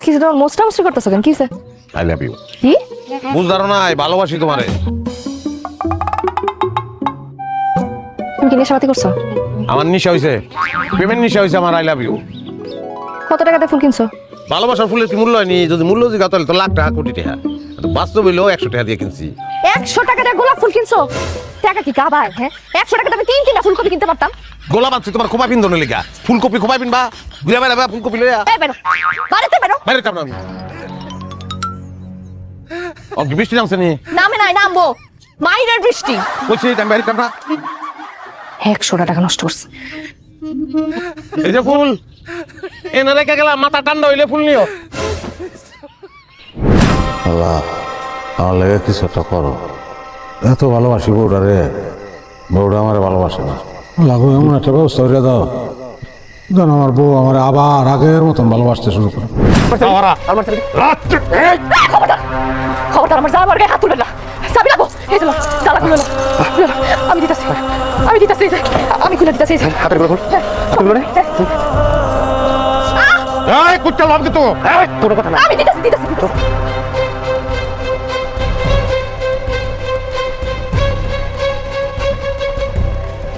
কিছু তোমার মোস্টা মুস্টি করতেছো কেন? কিসে? I love you. কি বুঝদারো না, ভালোবাসি তোমারে। তুমি কি নেশাপাতি করছো? আমার নিশা হইছে, প্রেমের নিশা হইছে আমার। I love you. কত টাকাতে ফুল কিনছো? ভালোবাসার ফুলের কি মূল্য হয়নি? যদি মূল্য জিজ্ঞাসা তাহলে তো লাখ টাকা, কোটি টাকা। বাস্তব হইলেও 100 টাকা দিয়ে কিনছি। 100 টাকা দিয়ে গোলাপ ফুল কিনছো? টাকা কি কাবায়? হ্যাঁ, 100 টাকা আমি 3 ফুলকপি কিনতে পারতাম। গোলাপ আনছি তোমার খোপা পিন্ধনের লেগা। ফুলকপি খোপা পিনবা, ঘুরে বেড়াবা ফুলকপি লইয়া। এই বেরো, বাড়িতে বেরো। বাইরে কাম না আমি। বৃষ্টি নামছে নি? নামে নাই, নামবো। মাইরের বৃষ্টি। বলছি আমি বাইরে কাম না। 100 টাকা নষ্ট করছে। এই যে ফুল এনে রেখে গেলাম, মাথা ঠান্ডা হইলে ফুল নিও। আল্লাহ, আমার লেগে কিছু একটা করো। এত ভালোবাসি বউটা রে, বউটা আমার ভালোবাসে না। লাগো এমন একটা ব্যবস্থা করে দাও যেন আমার বউ আমার আবার আগের মতন ভালোবাসতে শুরু করে। খবরদার আমার জামার গায়ে হাত তুলবে না। চাবি লাগো। এই যে তালা খুলে নাও। আমি দিতেছি, আমি দিতেছি। আমি খুলে দিতেছি। হাতের গুলো খুল। এই কুত্তা লাভ দিতো। এই তোর কথা না। আমি দিতেছি।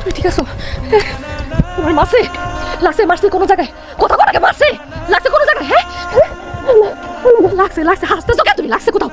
তুমি ঠিক আছো? তোমার মারছে কোনো জায়গায়? কোথাও মারছে? লাগছে কোনো জায়গায়? হ্যাঁ লাগছে হাসতেছো কেন তুমি? লাগছে কোথাও?